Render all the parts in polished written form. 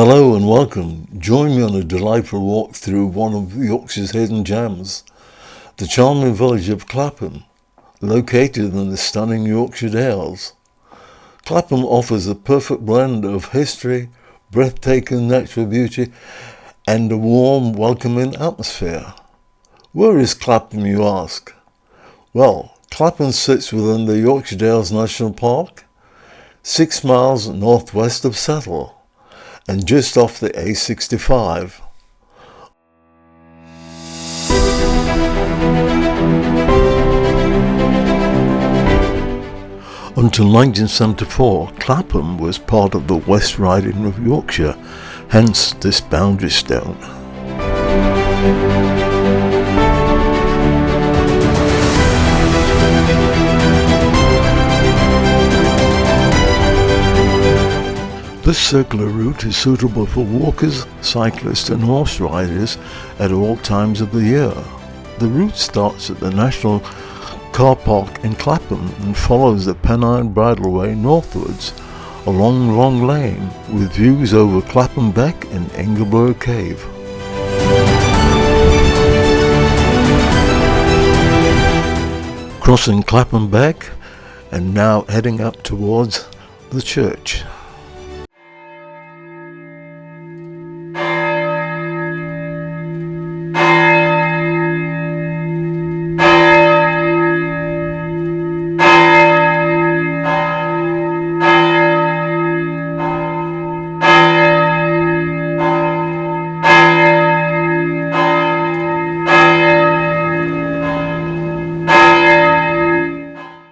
Hello and welcome. Join me on a delightful walk through one of Yorkshire's hidden gems, the charming village of Clapham, located in the stunning Yorkshire Dales. Clapham offers a perfect blend of history, breathtaking natural beauty, and a warm, welcoming atmosphere. Where is Clapham, you ask? Well, Clapham sits within the Yorkshire Dales National Park, 6 miles northwest of Settle, and just off the A65. Until 1974, Clapham was part of the West Riding of Yorkshire, hence this boundary stone. This circular route is suitable for walkers, cyclists and horse riders at all times of the year. The route starts at the National Car Park in Clapham and follows the Pennine Bridleway northwards along Long Lane with views over Clapham Beck and Ingleborough Cave. Crossing Clapham Beck and now heading up towards the church.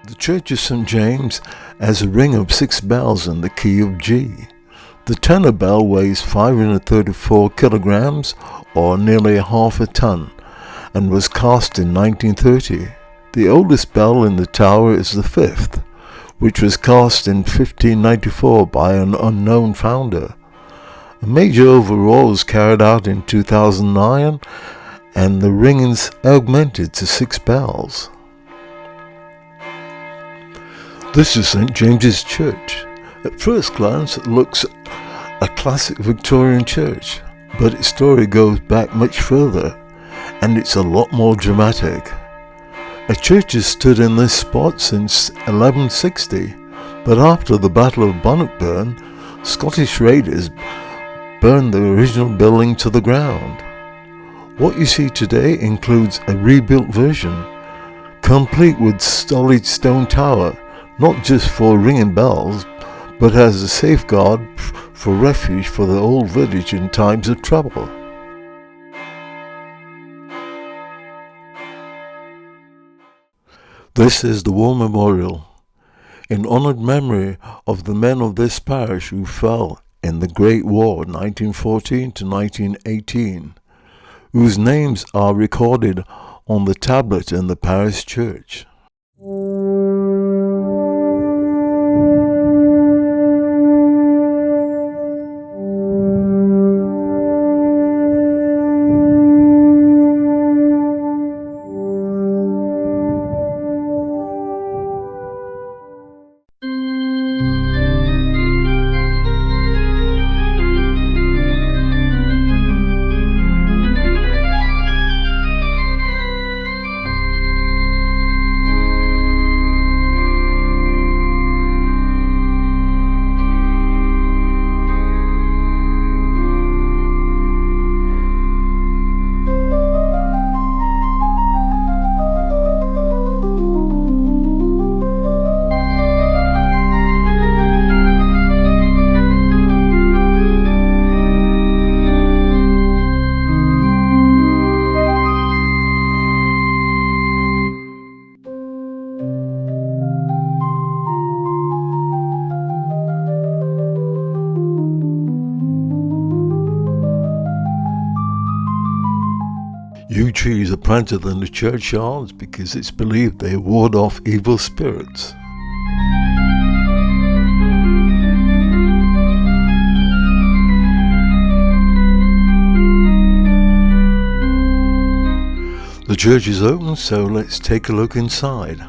The Church of St. James has a ring of 6 bells in the key of G. The tenor bell weighs 534 kilograms or nearly half a ton and was cast in 1930. The oldest bell in the tower is the 5th, which was cast in 1594 by an unknown founder. A major overhaul was carried out in 2009 and the ring is augmented to 6 bells. This is St. James's Church. At first glance it looks a classic Victorian church, but its story goes back much further and it's a lot more dramatic. A church has stood in this spot since 1160, but after the Battle of Bannockburn, Scottish raiders burned the original building to the ground. What you see today includes a rebuilt version, complete with solid stone tower, not just for ringing bells, but as a safeguard for refuge for the old village in times of trouble. This is the War Memorial, in honoured memory of the men of this parish who fell in the Great War 1914 to 1918, whose names are recorded on the tablet in the parish church. Yew trees are planted in the churchyards because it's believed they ward off evil spirits. The church is open, so let's take a look inside.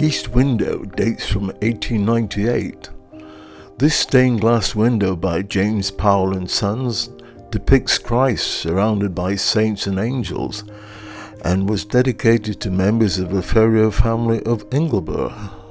east window dates from 1898. This stained glass window by James Powell and Sons depicts Christ surrounded by saints and angels and was dedicated to members of the Ferrier family of Ingleborough.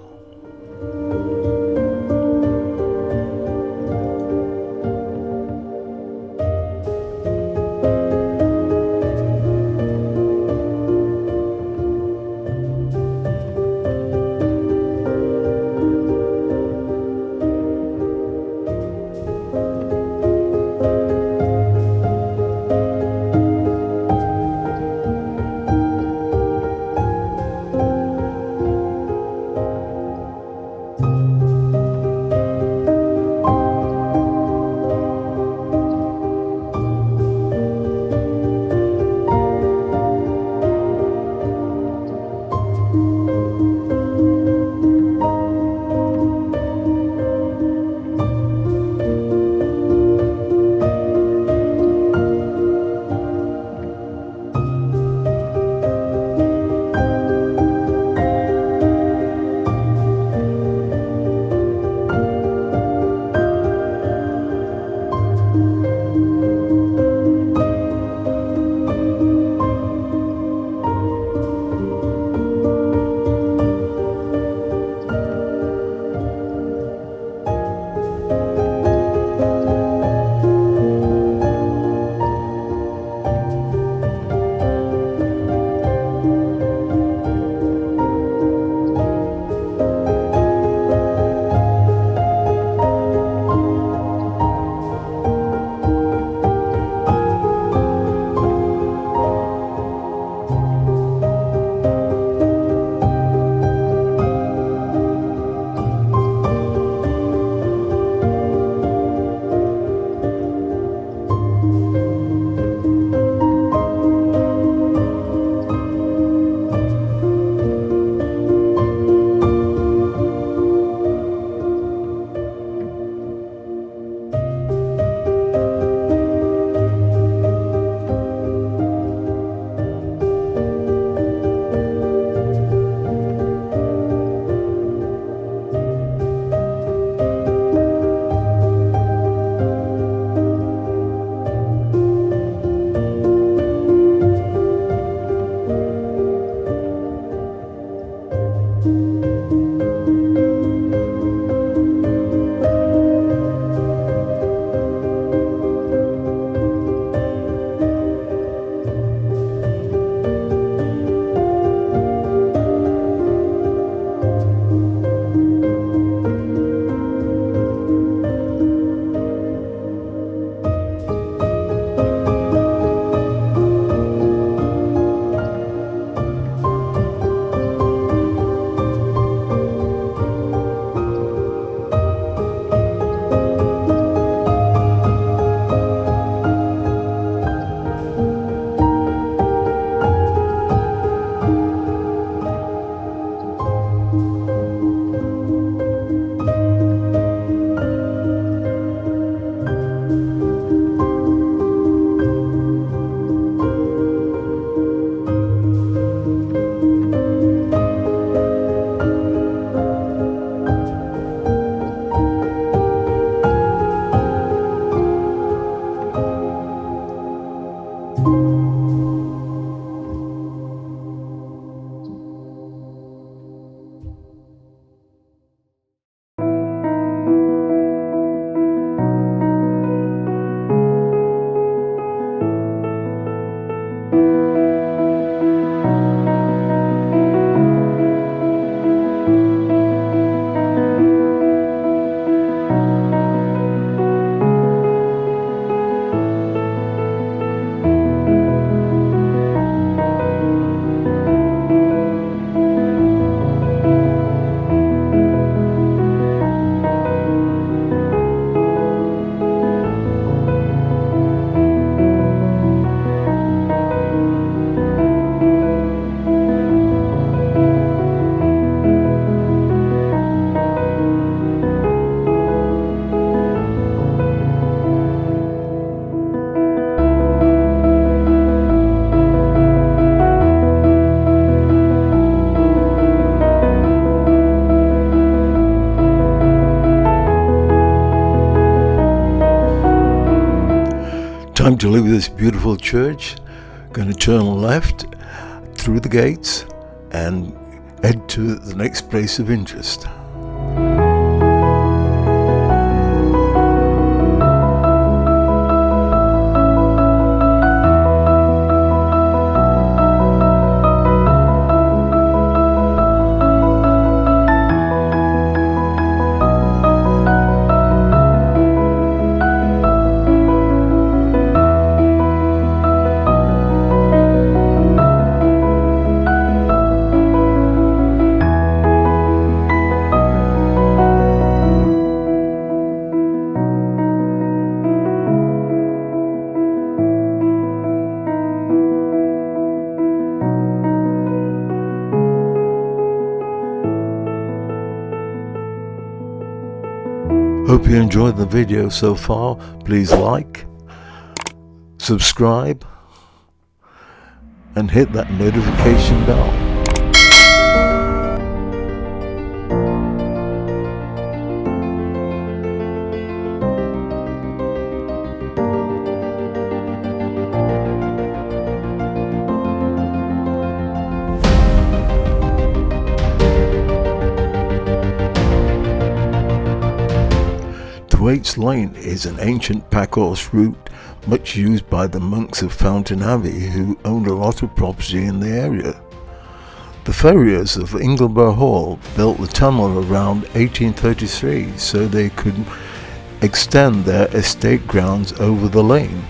to leave this beautiful church. Going to turn left through the gates and head to the next place of interest. Hope you enjoyed the video so far. Please like, subscribe, and hit that notification bell. Thwaites Lane is an ancient packhorse route much used by the monks of Fountain Abbey, who owned a lot of property in the area. The farriers of Ingleborough Hall built the tunnel around 1833 so they could extend their estate grounds over the lane.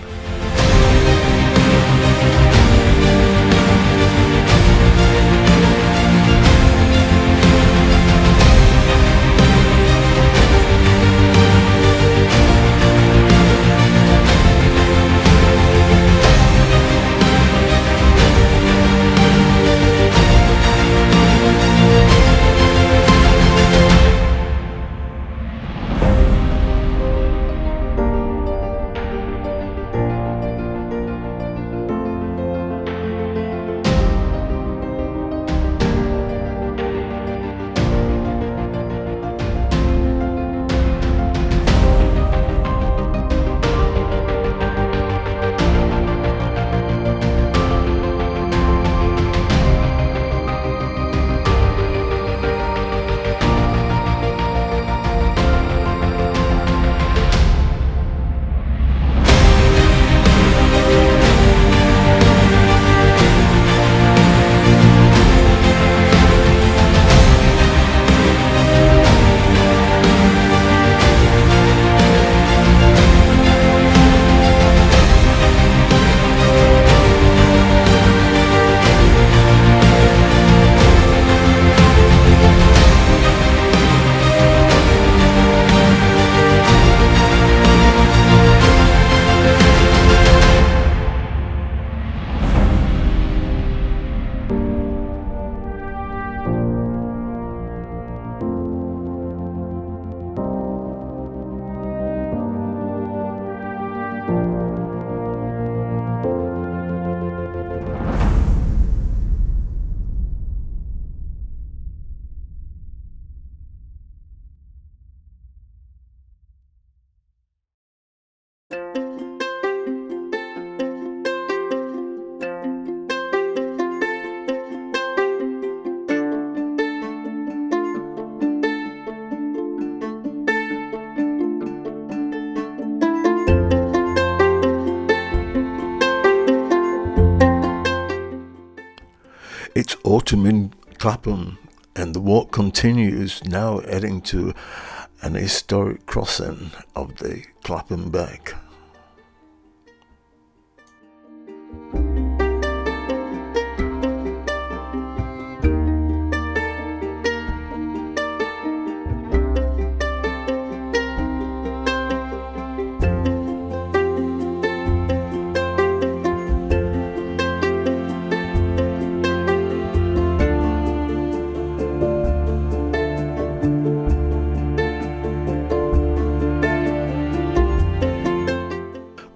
It's autumn in Clapham and the walk continues, now heading to an historic crossing of the Clapham Beck.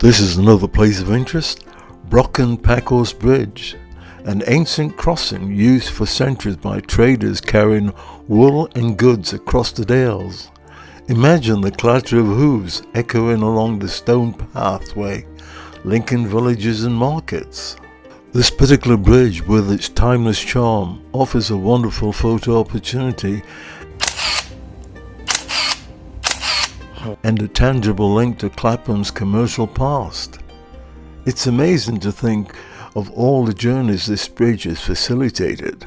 This is another place of interest, Packhorse Bridge, an ancient crossing used for centuries by traders carrying wool and goods across the Dales. Imagine the clatter of hooves echoing along the stone pathway linking villages and markets. This particular bridge, with its timeless charm, offers a wonderful photo opportunity and a tangible link to Clapham's commercial past. It's amazing to think of all the journeys this bridge has facilitated.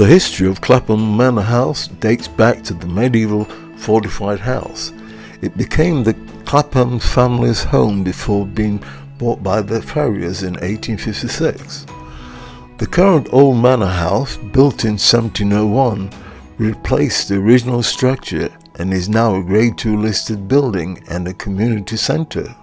The history of Clapham Manor House dates back to the medieval fortified house. It became the Clapham family's home before being bought by the farriers in 1856. The current old manor house, built in 1701, replaced the original structure and is now a Grade 2 listed building and a community centre.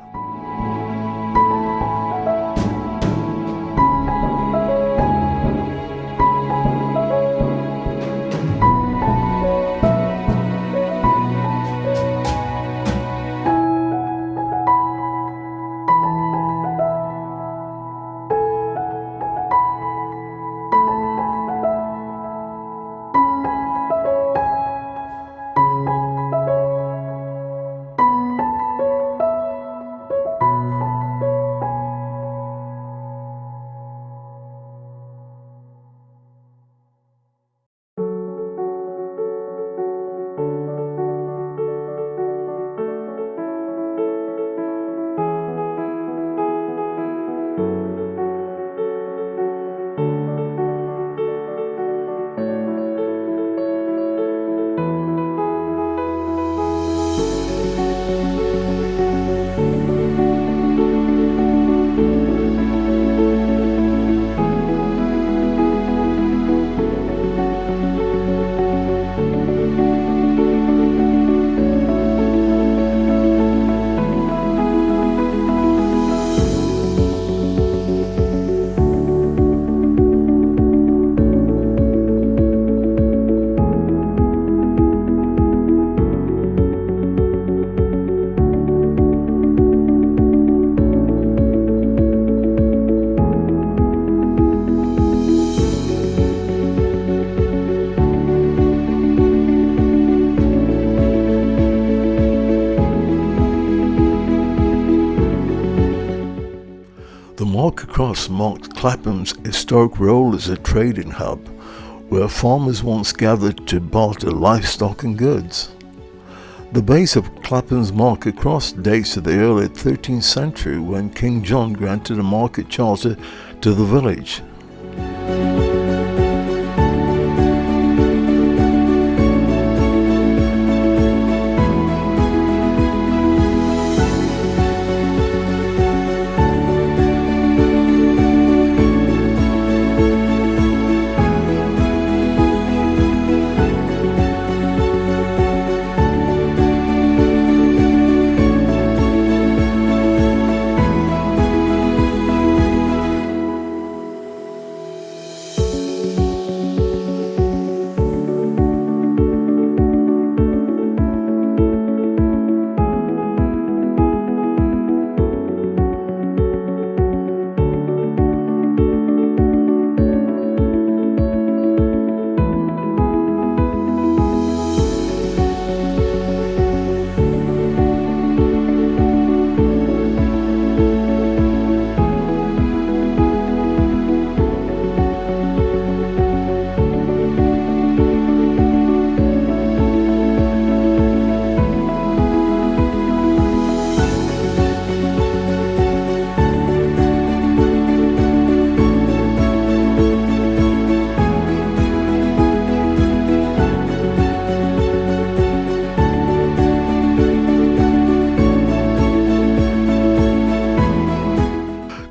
Market Cross marks Clapham's historic role as a trading hub, where farmers once gathered to barter livestock and goods. The base of Clapham's Market Cross dates to the early 13th century when King John granted a market charter to the village.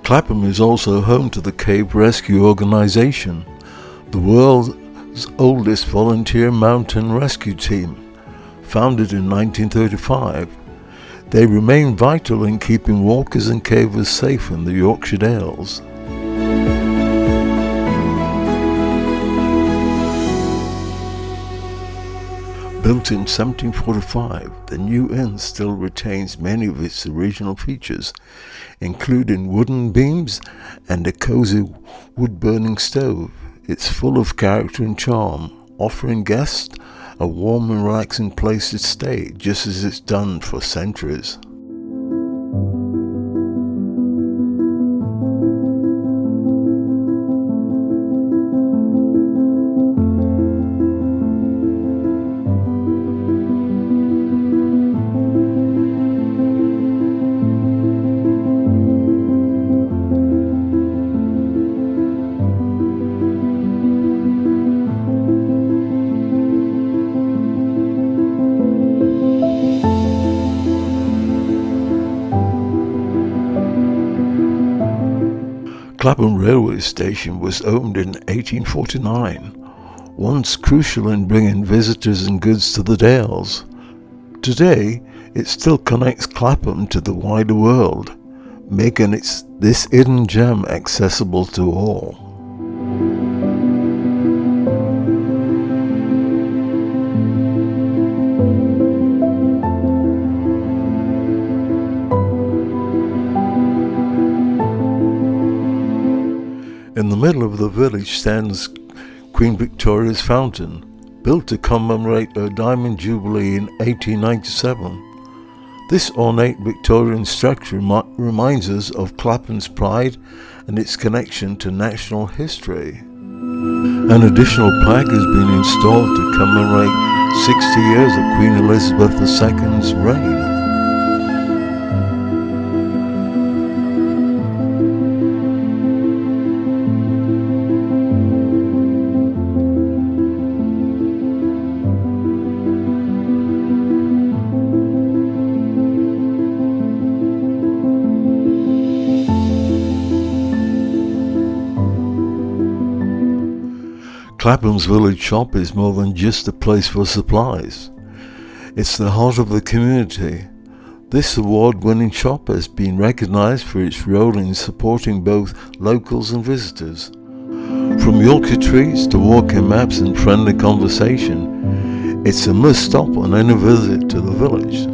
Clapham is also home to the Cave Rescue Organisation, the world's oldest volunteer mountain rescue team. Founded in 1935, they remain vital in keeping walkers and cavers safe in the Yorkshire Dales. Built in 1745, the new inn still retains many of its original features, including wooden beams and a cosy wood-burning stove. It's full of character and charm, offering guests a warm and relaxing place to stay, just as it's done for centuries. Clapham railway station was opened in 1849, once crucial in bringing visitors and goods to the Dales. Today, it still connects Clapham to the wider world, making this hidden gem accessible to all. In the middle of the village stands Queen Victoria's Fountain, built to commemorate her Diamond Jubilee in 1897. This ornate Victorian structure reminds us of Clapham's pride and its connection to national history. An additional plaque has been installed to commemorate 60 years of Queen Elizabeth II's reign. Clapham's village shop is more than just a place for supplies. It's the heart of the community. This award-winning shop has been recognised for its role in supporting both locals and visitors. From Yorkshire treats to walking maps and friendly conversation, it's a must-stop on any visit to the village.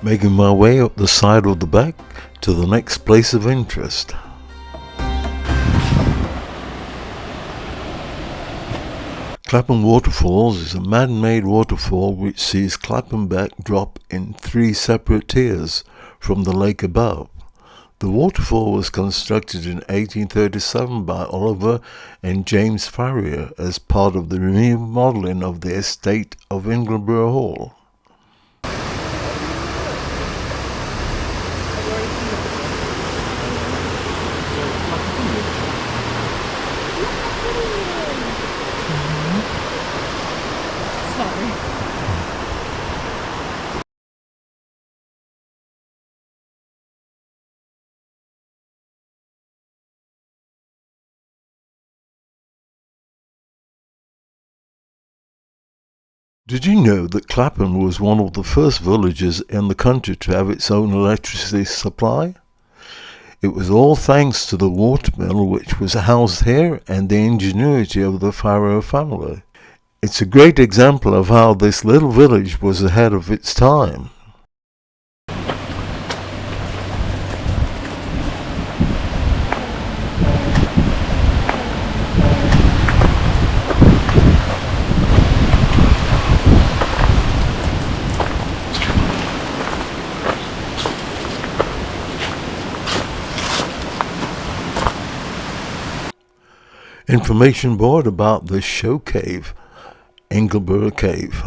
making my way up the side of the beck to the next place of interest. Clapham Waterfalls is a man-made waterfall which sees Clapham Beck drop in 3 separate tiers from the lake above. The waterfall was constructed in 1837 by Oliver and James Farrier as part of the remodeling of the estate of Ingleborough Hall. Did you know that Clapham was one of the first villages in the country to have its own electricity supply? It was all thanks to the watermill which was housed here and the ingenuity of the Farrier family. It's a great example of how this little village was ahead of its time. Information board about the show cave, Ingleborough Cave.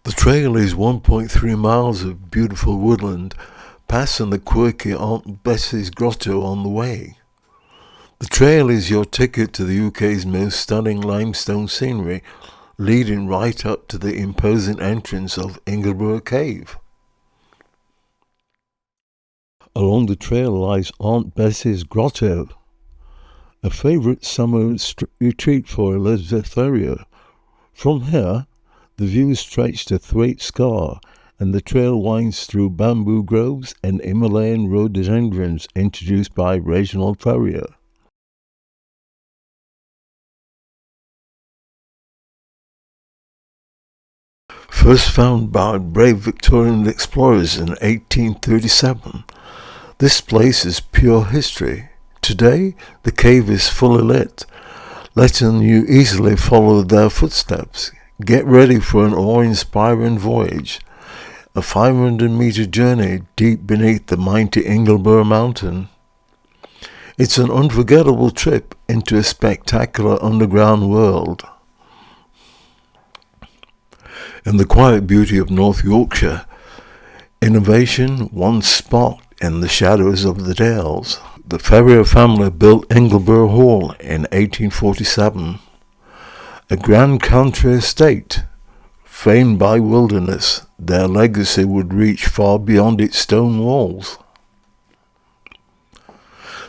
The trail is 1.3 miles of beautiful woodland, passing the quirky Aunt Bessie's Grotto on the way. The trail is your ticket to the UK's most stunning limestone scenery, leading right up to the imposing entrance of Ingleborough Cave. Along the trail lies Aunt Bessie's Grotto, a favourite summer retreat for Elizabeth Farrier. From here, the view stretches to Thwaite Scar, and the trail winds through bamboo groves and Himalayan rhododendrons introduced by Reginald Farrier. First found by brave Victorian explorers in 1837, this place is pure history. Today, the cave is fully lit, letting you easily follow their footsteps. Get ready for an awe-inspiring voyage, a 500-metre journey deep beneath the mighty Ingleborough mountain. It's an unforgettable trip into a spectacular underground world. In the quiet beauty of North Yorkshire, innovation once sparked in the shadows of the Dales. The Farrier family built Ingleborough Hall in 1847, a grand country estate. Famed by wilderness, their legacy would reach far beyond its stone walls.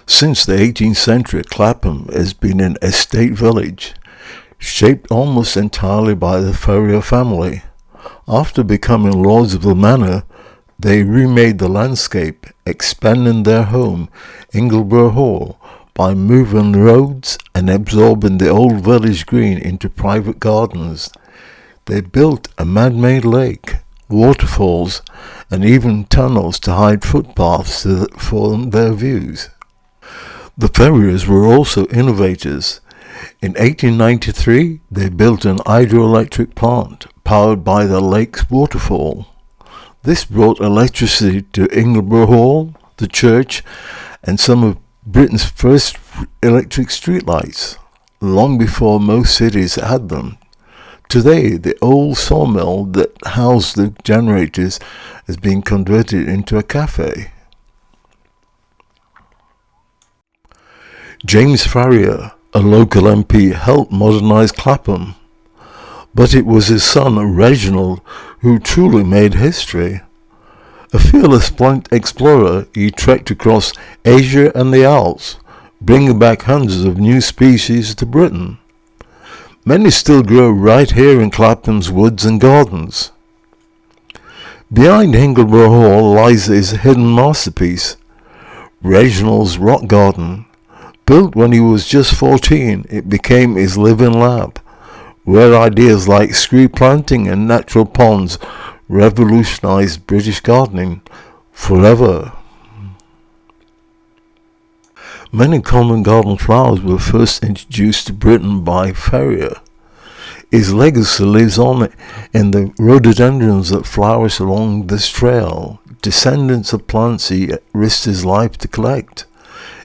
Since the 18th century, Clapham has been an estate village, shaped almost entirely by the Farrier family. After becoming lords of the manor, they remade the landscape, expanding their home, Ingleborough Hall, by moving roads and absorbing the old village green into private gardens. They built a man-made lake, waterfalls, and even tunnels to hide footpaths for their views. The Farriers were also innovators. In 1893, they built an hydroelectric plant powered by the lake's waterfall. This brought electricity to Ingleborough Hall, the church, and some of Britain's first electric streetlights, long before most cities had them. Today, the old sawmill that housed the generators has been converted into a cafe. James Farrier, a local MP, helped modernise Clapham, but it was his son Reginald who truly made history. A fearless plant explorer, he trekked across Asia and the Alps, bringing back hundreds of new species to Britain. Many still grow right here in Clapham's woods and gardens. Behind Ingleborough Hall lies his hidden masterpiece, Reginald's Rock Garden, Built when he was just 14, it became his living lab, where ideas like scree planting and natural ponds revolutionized British gardening forever. Many common garden flowers were first introduced to Britain by Ferrier. His legacy lives on in the rhododendrons that flourish along this trail, descendants of plants he risked his life to collect.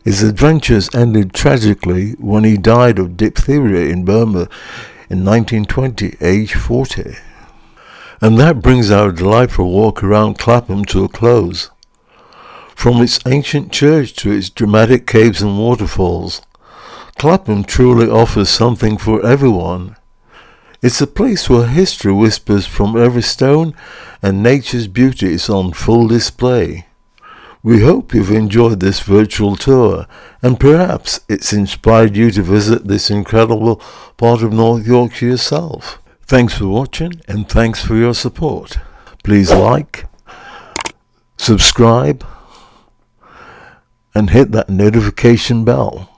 His adventures ended tragically when he died of diphtheria in Burma in 1920, aged 40. And that brings our delightful walk around Clapham to a close. From its ancient church to its dramatic caves and waterfalls, Clapham truly offers something for everyone. It's a place where history whispers from every stone and nature's beauty is on full display. We hope you've enjoyed this virtual tour, and perhaps it's inspired you to visit this incredible part of North Yorkshire yourself. Thanks for watching, and thanks for your support. Please like, subscribe, and hit that notification bell.